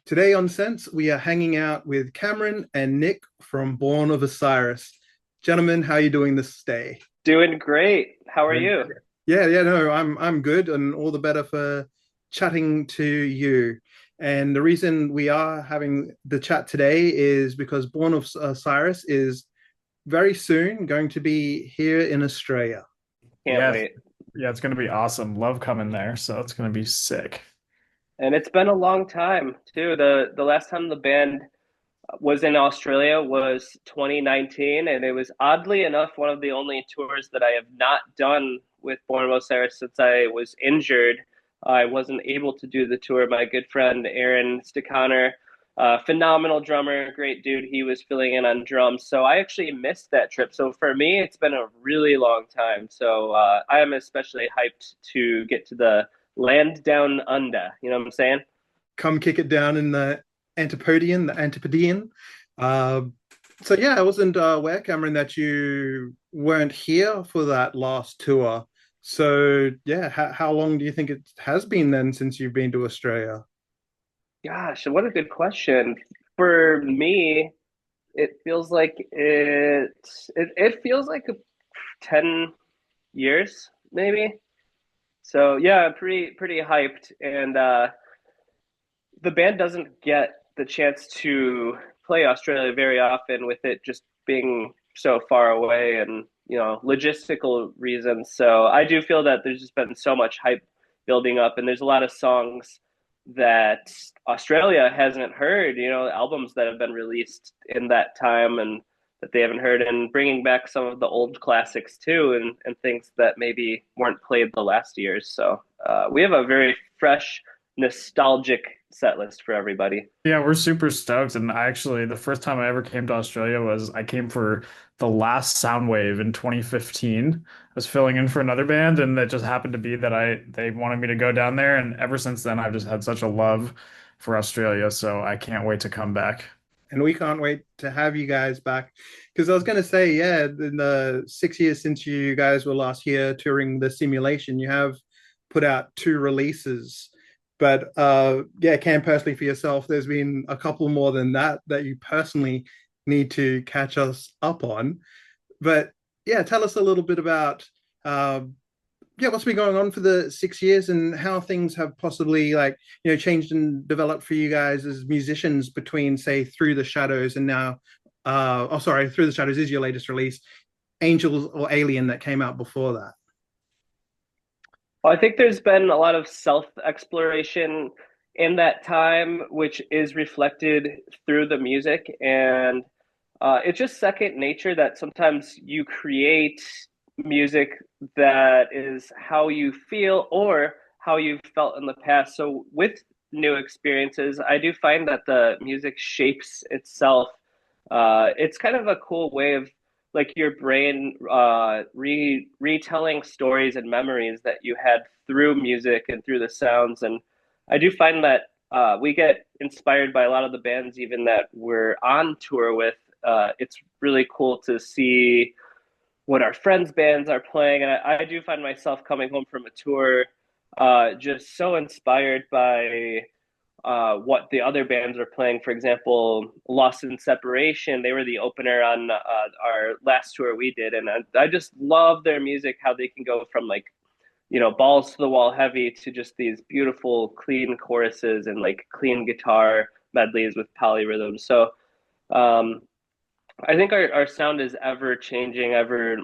Today on Sense, we are hanging out with Cameron and Nick from Born of Osiris. Gentlemen, how are you doing this day? Doing great. How are Very you? good. Yeah, no, I'm good, and all the better for chatting to you. And the reason we are having the chat today is because Born of Osiris is very soon going to be here in Australia. Can't Yeah, wait. yeah, it's gonna be awesome. Love coming there, so it's gonna be sick. And it's been a long time too. The last time the band was in Australia was 2019, and it was oddly enough one of the only tours that I have not done with Born of Osiris since I was injured. I wasn't able to do the tour. My good friend Aaron Stickoner, phenomenal drummer, great dude. He was filling in on drums, so I actually missed that trip. So for me, it's been a really long time. So I am especially hyped to get to the land down under. You know what I'm saying? Come kick it down in the Antipodean. Uh, so yeah, I wasn't aware, Cameron, that you weren't here for that last tour. So yeah, how long do you think it has been then since you've been to Australia? Gosh, what a good question. For me, it feels like it feels like 10 years maybe. So yeah, pretty hyped and the band doesn't get the chance to play Australia very often with it just being so far away and logistical reasons. So I do feel that there's just been so much hype building up, and there's a lot of songs that Australia hasn't heard. Albums that have been released in that time and that they haven't heard, and bringing back some of the old classics too, and things that maybe weren't played the last years. So we have a very fresh, nostalgic set list for everybody. Yeah, we're super stoked. And I actually, the first time I ever came to Australia was I came for the last Soundwave in 2015. I was filling in for another band, and it just happened to be that they wanted me to go down there. And ever since then, I've just had such a love for Australia. So I can't wait to come back. And we can't wait to have you guys back. Because I was going to say, yeah, in the 6 years since you guys were last here touring the simulation, you have put out two releases. But yeah, Cam, personally for yourself, there's been a couple more than that that you personally need to catch us up on. But yeah, tell us a little bit about uh, yeah, what's been going on for the 6 years and how things have possibly changed and developed for you guys as musicians between say Through the Shadows and now oh sorry, Through the Shadows is your latest release, Angels or Alien that came out before that. Well, I think there's been a lot of self exploration in that time, which is reflected through the music. And it's just second nature that sometimes you create music that is how you feel or how you've felt in the past. So, with new experiences, I do find that the music shapes itself. It's kind of a cool way of like your brain retelling stories and memories that you had through music and through the sounds. And I do find that we get inspired by a lot of the bands even that we're on tour with. It's really cool to see what our friends' bands are playing, and I do find myself coming home from a tour just so inspired by what the other bands are playing. For example, Lost in Separation, they were the opener on our last tour we did, and I just love their music, how they can go from like balls to the wall heavy to just these beautiful clean choruses and like clean guitar medleys with polyrhythms. So um, I think our sound is ever changing, ever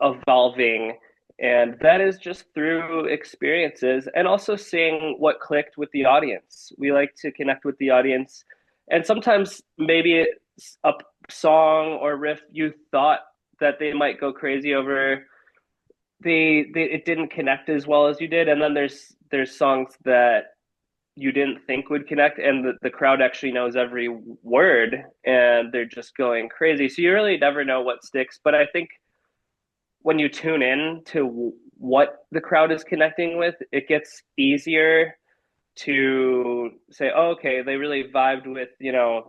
evolving, and that is just through experiences and also seeing what clicked with the audience. We like to connect with the audience, and sometimes maybe it's a song or riff you thought that they might go crazy over. They it didn't connect as well as you did, and then there's songs that you didn't think would connect, and the crowd actually knows every word and they're just going crazy, so you really never know what sticks. But I think when you tune in to what the crowd is connecting with, it gets easier to say, oh, okay, they really vibed with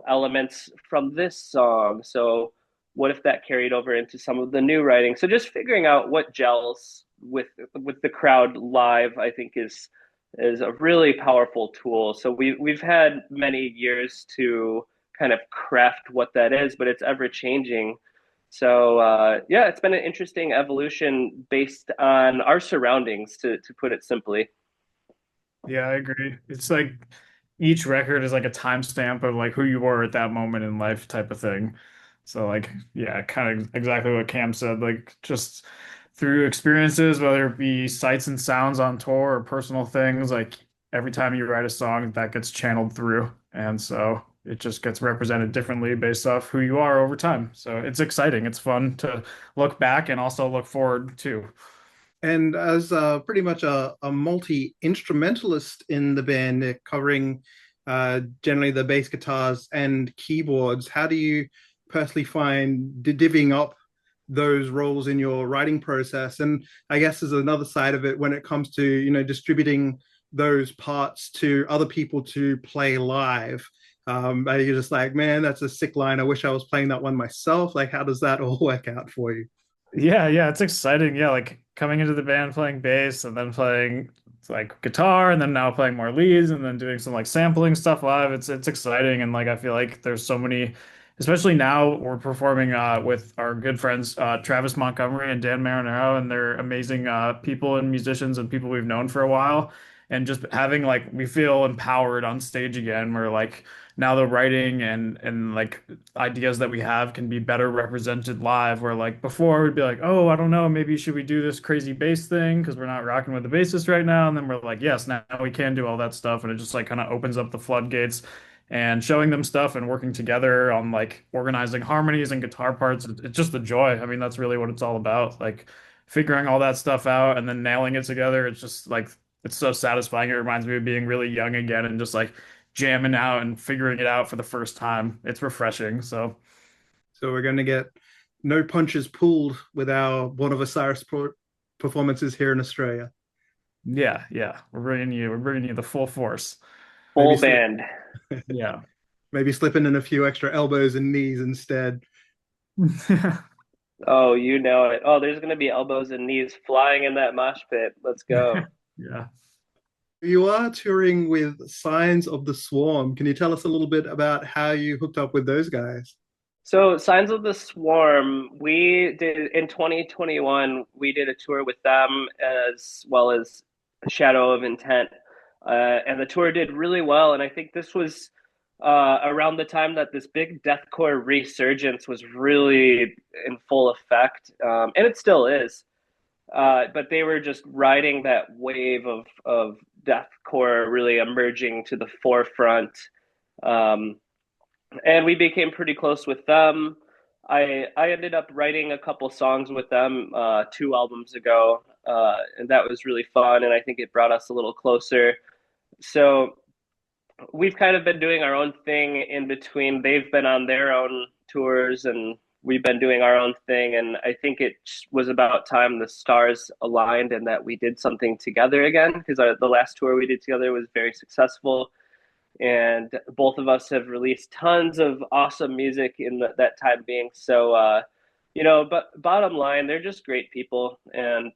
elements from this song, so what if that carried over into some of the new writing? So just figuring out what gels with the crowd live, I think, is is a really powerful tool. So we've had many years to kind of craft what that is, but it's ever changing. So yeah, it's been an interesting evolution based on our surroundings, to put it simply. Yeah, I agree. It's like each record is like a timestamp of like who you were at that moment in life type of thing. So like, yeah, kind of exactly what Cam said, like just through experiences, whether it be sights and sounds on tour or personal things, like every time you write a song, that gets channeled through. And so it just gets represented differently based off who you are over time. So it's exciting. It's fun to look back and also look forward too. And as pretty much a multi-instrumentalist in the band, covering generally the bass guitars and keyboards, how do you personally find divvying up those roles in your writing process? And I guess there's another side of it when it comes to, distributing those parts to other people to play live. Are you just like, man, that's a sick line. I wish I was playing that one myself. Like, how does that all work out for you? Yeah, yeah, it's exciting. Yeah, like coming into the band playing bass and then playing like guitar and then now playing more leads and then doing some like sampling stuff live. It's exciting and like I feel like there's so many, especially now we're performing with our good friends Travis Montgomery and Dan Marinero, and they're amazing people and musicians and people we've known for a while. And just having like we feel empowered on stage again. We're like now the writing and like ideas that we have can be better represented live. Where like before we'd be like, oh, I don't know, maybe should we do this crazy bass thing because we're not rocking with the bassist right now, and then we're like, yes, now we can do all that stuff, and it just like kind of opens up the floodgates. And showing them stuff and working together on like organizing harmonies and guitar parts, it's just the joy. I mean, that's really what it's all about. Like figuring all that stuff out and then nailing it together. It's just like it's so satisfying. It reminds me of being really young again and just like jamming out and figuring it out for the first time. It's refreshing. So So we're going to get no punches pulled with our Born of Osiris performances here in Australia. yeah, yeah, we're bringing you the full force. Maybe Full slip, band. Yeah. maybe slipping in a few extra elbows and knees instead. Oh, you know it. Oh, there's gonna be elbows and knees flying in that mosh pit. Let's go. Yeah. You are touring with Signs of the Swarm. Can you tell us a little bit about how you hooked up with those guys? So, Signs of the Swarm, we did in 2021, we did a tour with them as well as Shadow of Intent. And the tour did really well. And I think this was around the time that this big deathcore resurgence was really in full effect. And it still is. But they were just riding that wave of deathcore really emerging to the forefront. Um, and we became pretty close with them. I ended up writing a couple songs with them 2 albums ago, and that was really fun. And I think it brought us a little closer. So we've kind of been doing our own thing in between. They've been on their own tours, and we've been doing our own thing. And I think it was about time the stars aligned and that we did something together again, because the last tour we did together was very successful, and both of us have released tons of awesome music in that time being. So, but bottom line, they're just great people, and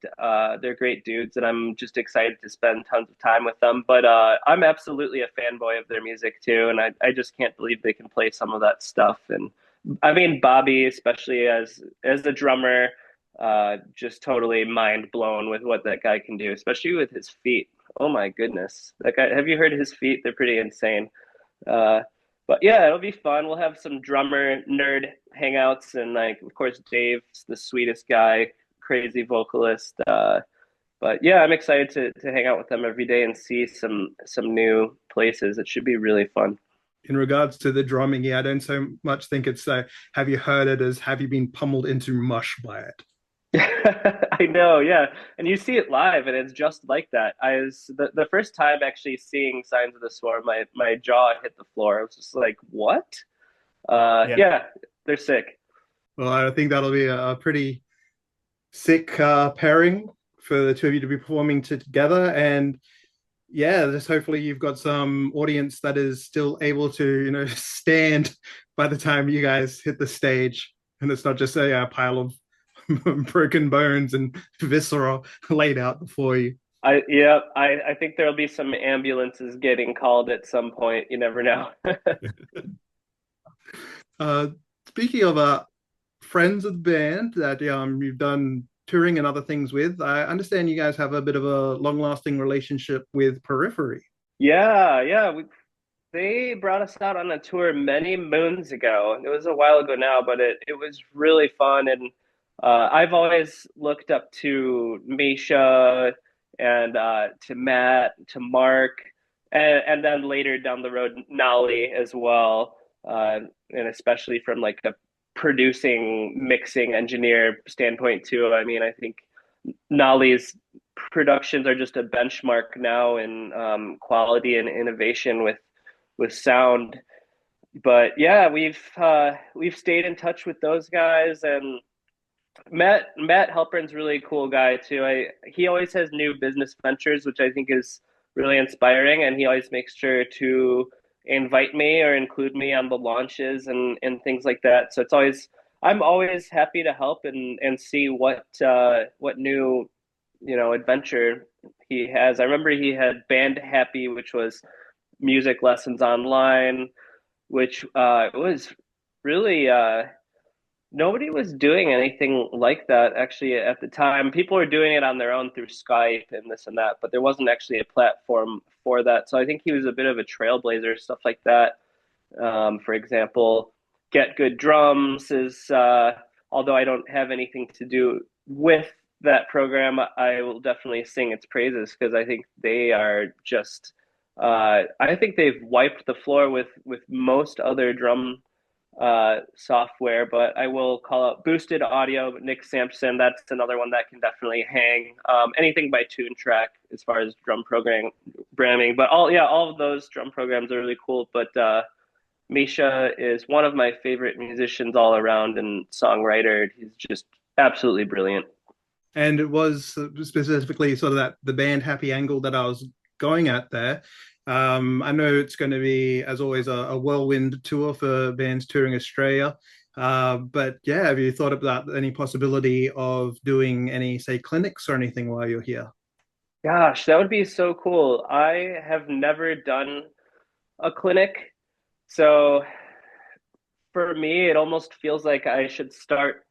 they're great dudes, and I'm just excited to spend tons of time with them. But I'm absolutely a fanboy of their music too, and I just can't believe they can play some of that stuff. And I mean, Bobby, especially as the drummer, just totally mind blown with what that guy can do, especially with his feet. Oh my goodness. That guy, have you heard his feet? They're pretty insane. Uh, but yeah, it'll be fun. We'll have some drummer nerd hangouts, and like of course Dave's the sweetest guy, crazy vocalist. But yeah, I'm excited to hang out with them every day and see some new places. It should be really fun. In regards to the drumming, yeah, I don't so much think it's have you heard it as have you been pummeled into mush by it? I know, yeah. And you see it live, and it's just like that. I was the first time actually seeing Signs of the Swarm, my jaw hit the floor. I was just like, "What?" Yeah. Yeah, they're sick. Well, I think that'll be a pretty sick pairing for the two of you to be performing together. And yeah, just hopefully you've got some audience that is still able to, stand by the time you guys hit the stage. And it's not just a pile of broken bones and viscera laid out before you. I think there'll be some ambulances getting called at some point. You never know. Uh, Speaking of friends of the band that you've done touring and other things with, I understand you guys have a bit of a long-lasting relationship with Periphery. Yeah, yeah. They brought us out on a tour many moons ago. It was a while ago now, but it was really fun. And I've always looked up to Misha and to Matt, to Mark, and then later down the road, Nolly as well. And especially from like a producing, mixing engineer standpoint too. I mean, I think Nolly's productions are just a benchmark now in quality and innovation with sound. But yeah, we've stayed in touch with those guys, and Matt Halpern's really cool guy too. He always has new business ventures, which I think is really inspiring, and he always makes sure to invite me or include me on the launches and things like that. So I'm always happy to help and see what new adventure he has. I remember he had Band Happy, which was music lessons online, which was really nobody was doing anything like that actually at the time. People were doing it on their own through Skype and this and that, but there wasn't actually a platform for that. So I think he was a bit of a trailblazer, stuff like that. For example, Get Good Drums is, although I don't have anything to do with that program, I will definitely sing its praises because I think they are just, I think they've wiped the floor with most other drum software, but I will call out Boosted Audio, Nick Sampson. That's another one that can definitely hang. Anything by Tune Track as far as drum programming, but all of those drum programs are really cool. But Misha is one of my favorite musicians all around and songwriter. He's just absolutely brilliant. And it was specifically sort of that the band Happy angle that I was going at there. I know it's going to be, as always, a whirlwind tour for bands touring Australia. But yeah, have you thought about any possibility of doing any, say, clinics or anything while you're here? Gosh, that would be so cool. I have never done a clinic, so for me, it almost feels like I should start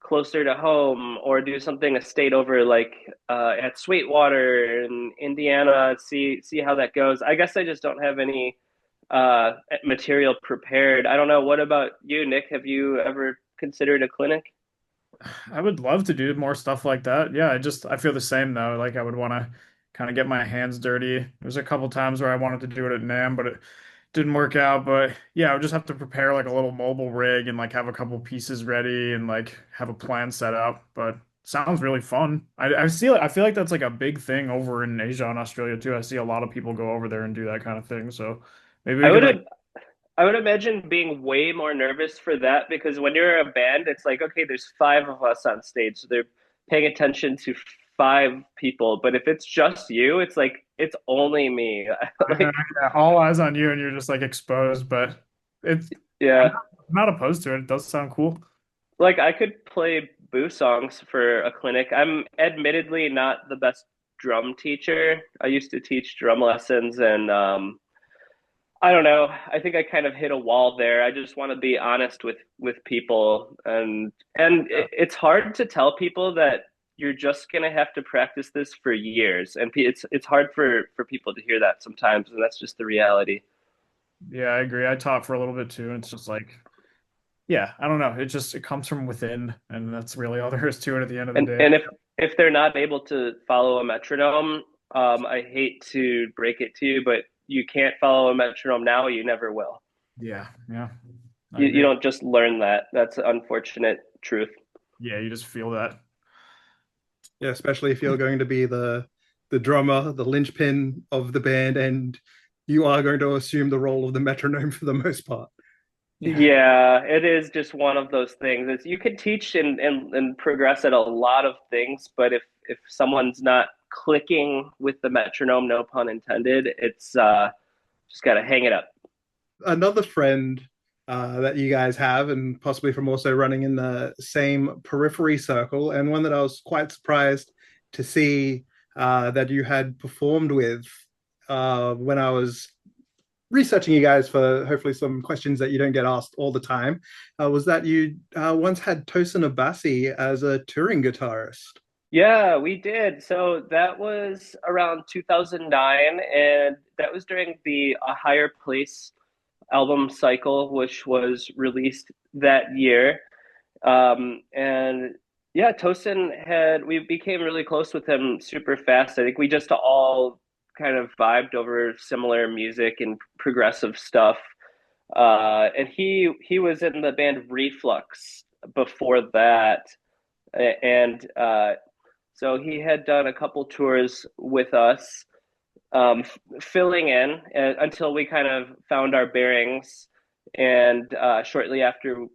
closer to home or do something a state over like at Sweetwater in Indiana, see how that goes. I guess I just don't have any material prepared. I don't know. What about you, Nick? Have you ever considered a clinic? I would love to do more stuff like that. Yeah, I feel the same though. Like I would want to kind of get my hands dirty. There's a couple times where I wanted to do it at NAMM, but it didn't work out. But yeah, I would just have to prepare like a little mobile rig and like have a couple pieces ready and like have a plan set up. But sounds really fun. I feel like that's like a big thing over in Asia and Australia too. I see a lot of people go over there and do that kind of thing. So maybe we I could would like I would imagine being way more nervous for that because when you're a band, it's like, okay, there's five of us on stage. So they're paying attention to five people. But if it's just you, it's like, it's only me. I know, Like, yeah, all eyes on you and you're just like exposed, but it's I'm yeah. not opposed to it. It does sound cool. Like I could play boo songs for a clinic. I'm admittedly not the best drum teacher. I used to teach drum lessons and I don't know. I think I kind of hit a wall there. I just want to be honest with people it's hard to tell people that you're just going to have to practice this for years and it's hard for people to hear that sometimes and that's just the reality. Yeah, I agree. I taught for a little bit too, and it's just like, yeah, I don't know. It comes from within, and that's really all there is to it at the end of the day. And if they're not able to follow a metronome, I hate to break it to you, but you can't follow a metronome now, you never will. Yeah, yeah, I You agree. don't just learn that. That's an unfortunate truth. Yeah, you just feel that. Yeah, especially if you're going to be the drummer, the linchpin of the band, and you are going to assume the role of the metronome for the most part. Yeah, Yeah, it is just one of those things. You can teach and progress at a lot of things, but if someone's not clicking with the metronome, no pun intended, it's just got to hang it up. Another friend that you guys have, and possibly from also running in the same periphery circle, and one that I was quite surprised to see that you had performed with when I was researching you guys for hopefully some questions that you don't get asked all the time, was that you once had Tosin Abasi as a touring guitarist. Yeah, we did. So that was around 2009, and that was during the A Higher Place album cycle, which was released that year. And yeah, we became really close with him super fast. I think we just all kind of vibed over similar music and progressive stuff. And he was in the band Reflux before that, and so he had done a couple tours with us, filling in until we kind of found our bearings. And shortly after,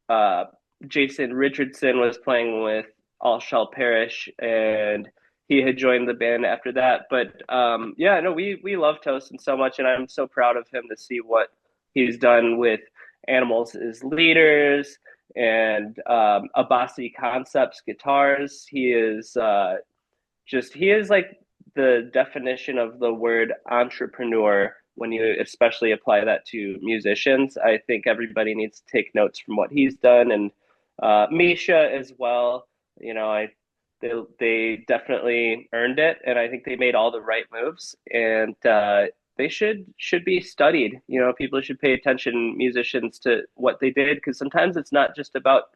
uh, Jason Richardson was playing with All Shall Perish, and he had joined the band after that. But yeah, no, we love Tosin so much, and I'm so proud of him to see what he's done with Animals as Leaders and Abasi Concepts guitars. He is like the definition of the word entrepreneur when you especially apply that to musicians. I think everybody needs to take notes from what he's done, and Misha as well. You know, they definitely earned it, and I think they made all the right moves, and they should be studied. You know, people should pay attention, musicians, to what they did, because sometimes it's not just about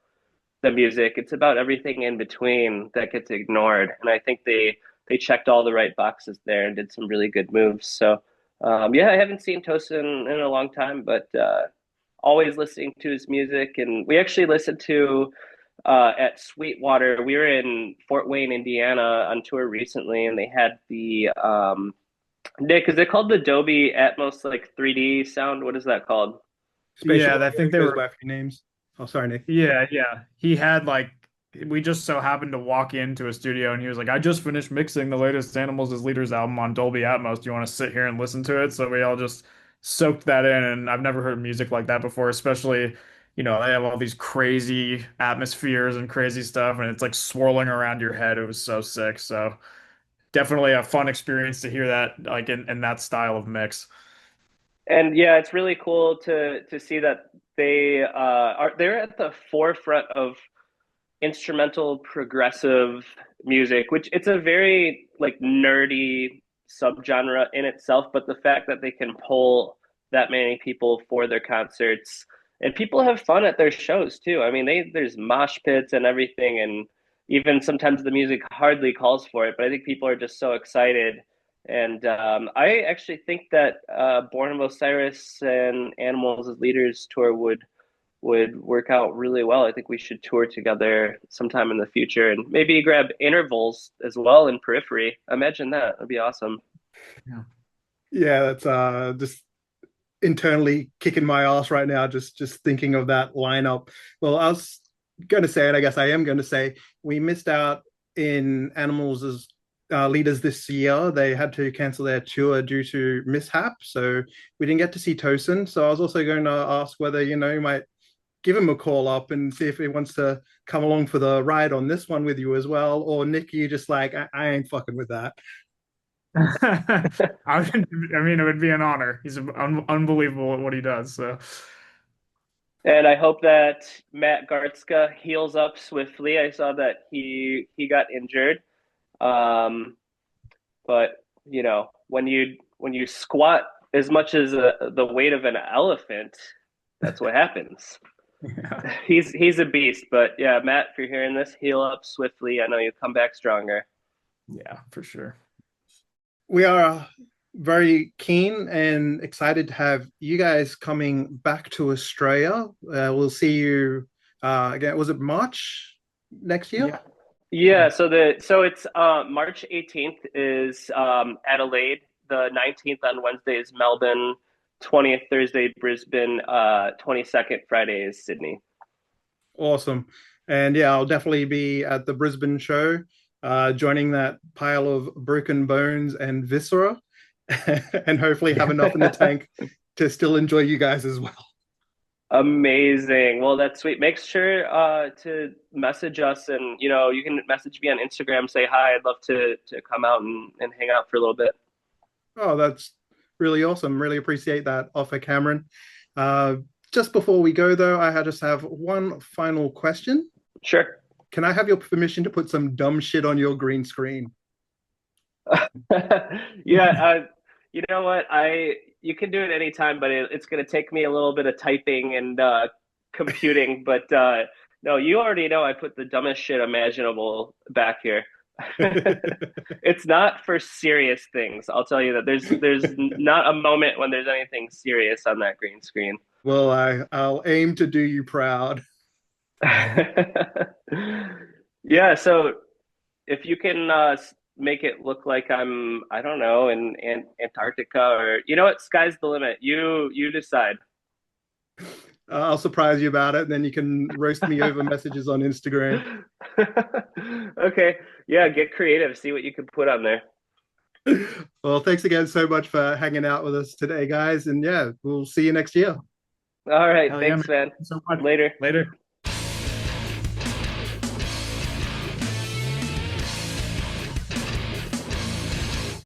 the music; it's about everything in between that gets ignored. And I think they checked all the right boxes there and did some really good moves. So yeah, I haven't seen Tosin in a long time, but always listening to his music. And we actually listened to at Sweetwater. We were in Fort Wayne, Indiana, on tour recently, and they had the Nick. Is it called the Dolby Atmos like 3D sound? What is that called? Spatial Yeah, I audio think they goes were. by a few names. Oh, sorry, Nick. Yeah, yeah. He had like we just so happened to walk into a studio and he was like, I just finished mixing the latest Animals as Leaders album on Dolby Atmos. Do you want to sit here and listen to it? So we all just soaked that in, and I've never heard music like that before, especially, they have all these crazy atmospheres and crazy stuff, and it's like swirling around your head. It was so sick. So definitely a fun experience to hear that like in that style of mix. And yeah, it's really cool to see that they're at the forefront of instrumental progressive music, which it's a very like nerdy subgenre in itself, but the fact that they can pull that many people for their concerts, and people have fun at their shows too. I mean, there's mosh pits and everything, and even sometimes the music hardly calls for it, but I think people are just so excited. And I actually think that Born of Osiris and Animals as Leaders tour would work out really well. I think we should tour together sometime in the future, and maybe grab intervals as well in Periphery. Imagine that. That'd be awesome. Yeah. Yeah, that's just internally kicking my ass right now, just thinking of that lineup. Well, I was going to say, and I guess I am going to say, we missed out in Animals as leaders this year. They had to cancel their tour due to mishap, so we didn't get to see Tosin. So I was also going to ask whether you might give him a call up and see if he wants to come along for the ride on this one with you as well. Or Nick, you just like, I ain't fucking with that. I mean, it would be an honor. He's unbelievable at what he does. So, And I hope that Matt Gartzka heals up swiftly. I saw that he got injured. Um, but when you squat as much as the weight of an elephant, that's what happens. yeah, He's a beast. But yeah, Matt, if you're hearing this, heal up swiftly. I know you'll come back stronger. yeah, for sure. We are very keen and excited to have you guys coming back to Australia. We'll see you again. Was it March next year? Yeah. Yeah, so it's March 18th is Adelaide, the 19th on Wednesday is Melbourne, 20th Thursday Brisbane, 22nd Friday is Sydney. Awesome. And yeah, I'll definitely be at the Brisbane show, joining that pile of broken bones and viscera, and hopefully have enough in the tank to still enjoy you guys as well. Amazing. Well, that's sweet. Make sure to message us, and you can message me on Instagram, say hi. I'd love to come out and hang out for a little bit. Oh, that's really awesome. Really appreciate that offer, Cameron. Uh, just before we go, though, I just have one final question. Sure. Can I have your permission to put some dumb shit on your green screen? Yeah, you know what? You can do it anytime, but it's going to take me a little bit of typing and computing. But no, you already know I put the dumbest shit imaginable back here. It's not for serious things. I'll tell you that there's not a moment when there's anything serious on that green screen. Well, I'll aim to do you proud. Yeah, so if you can make it look like I don't know, in Antarctica, or you know what, sky's the limit. You decide. I'll surprise you about it, and then you can roast me over messages on Instagram. Okay, yeah, get creative. See what you can put on there. Well, thanks again so much for hanging out with us today, guys. And yeah, we'll see you next year. All right, Hell yeah, man. thanks, man. Thanks so much. Later. Later.